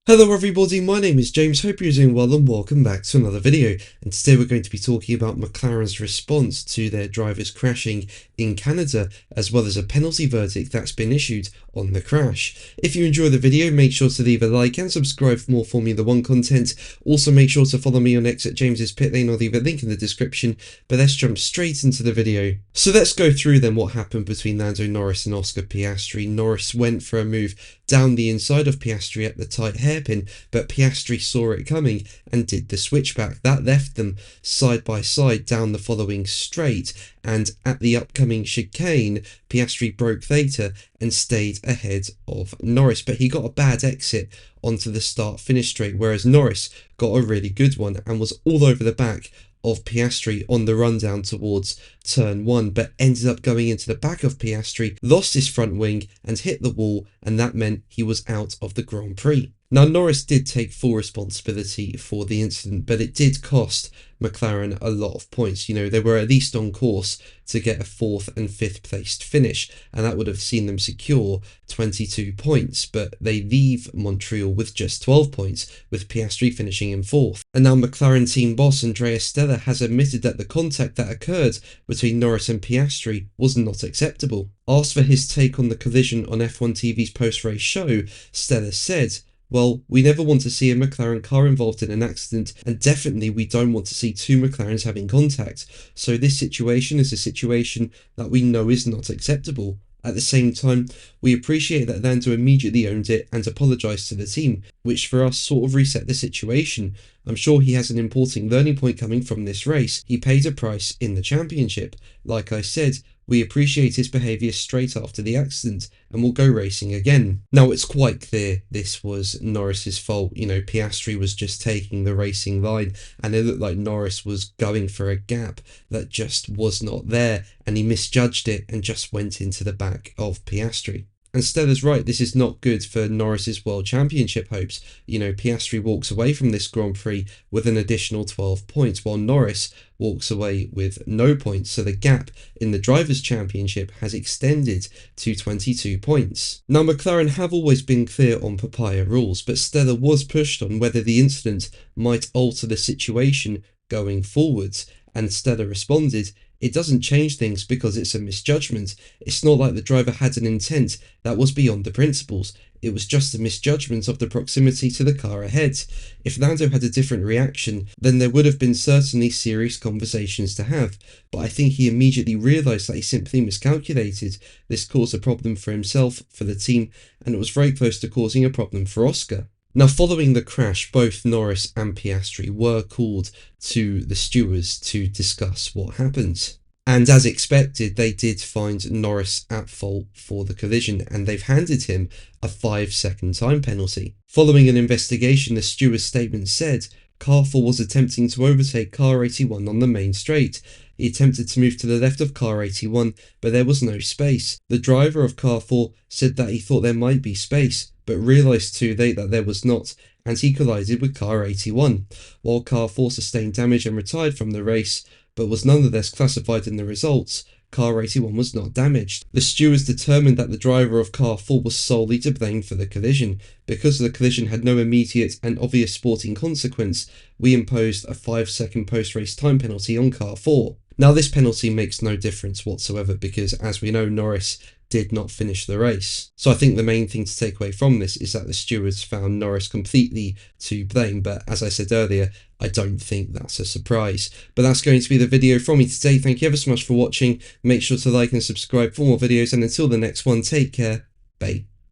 Hello everybody, my name is James, hope you're doing well and welcome back to another video. And today we're going to be talking about McLaren's response to their drivers crashing in Canada, as well as a penalty verdict that's been issued on the crash. If you enjoy the video, make sure to leave a like and subscribe for more Formula 1 content. Also make sure to follow me on X at James's Pit Lane, I'll leave a link in the description, but let's jump straight into the video. So let's go through then what happened between Lando Norris and Oscar Piastri. Norris went for a move down the inside of Piastri at the tight hairpin, but Piastri saw it coming and did the switchback. That left them side by side down the following straight, and at the upcoming chicane, Piastri broke theta and stayed ahead of Norris, but he got a bad exit onto the start-finish straight, whereas Norris got a really good one and was all over the back of Piastri on the run down towards turn 1, but ended up going into the back of Piastri, lost his front wing and hit the wall, and that meant he was out of the Grand Prix. Now, Norris did take full responsibility for the incident, but it did cost McLaren a lot of points. You know, they were at least on course to get a 4th and 5th placed finish, and that would have seen them secure 22 points, but they leave Montreal with just 12 points, with Piastri finishing in 4th. And now McLaren team boss Andrea Stella has admitted that the contact that occurred between Norris and Piastri was not acceptable. Asked for his take on the collision on F1 TV's post-race show, Stella said, "Well, we never want to see a McLaren car involved in an accident, and definitely we don't want to see two McLarens having contact, so this situation is a situation that we know is not acceptable. At the same time, we appreciate that Lando immediately owned it and apologised to the team, which for us sort of reset the situation. I'm sure he has an important learning point coming from this race. He paid a price in the championship. Like I said, we appreciate his behaviour straight after the accident and will go racing again." Now, it's quite clear this was Norris's fault. You know, Piastri was just taking the racing line and it looked like Norris was going for a gap that just was not there, and he misjudged it and just went into the back of Piastri. And Stella's right, this is not good for Norris's World Championship hopes. You know, Piastri walks away from this Grand Prix with an additional 12 points, while Norris walks away with no points, so the gap in the Drivers' Championship has extended to 22 points. Now, McLaren have always been clear on papaya rules, but Stella was pushed on whether the incident might alter the situation going forwards, and Stella responded, "It doesn't change things because it's a misjudgment. It's not like the driver had an intent that was beyond the principles. It was just a misjudgment of the proximity to the car ahead. If Lando had a different reaction, then there would have been certainly serious conversations to have, but I think he immediately realised that he simply miscalculated. This caused a problem for himself, for the team, and it was very close to causing a problem for Oscar." Now, following the crash, both Norris and Piastri were called to the stewards to discuss what happened. And as expected, they did find Norris at fault for the collision, and they've handed him a 5-second time penalty. Following an investigation, the steward's statement said, "Car 4 was attempting to overtake car 81 on the main straight. He attempted to move to the left of car 81, but there was no space. The driver of car 4 said that he thought there might be space, but realised too late that there was not, and he collided with car 81. While car 4 sustained damage and retired from the race, but was nonetheless classified in the results, car 81 was not damaged. The stewards determined that the driver of car 4 was solely to blame for the collision. Because the collision had no immediate and obvious sporting consequence, we imposed a 5-second post-race time penalty on car 4. Now, this penalty makes no difference whatsoever because, as we know, Norris did not finish the race. So I think the main thing to take away from this is that the stewards found Norris completely to blame, but as I said earlier, I don't think that's a surprise. But that's going to be the video from me today. Thank you ever so much for watching. Make sure to like and subscribe for more videos, and until the next one, take care. Bye.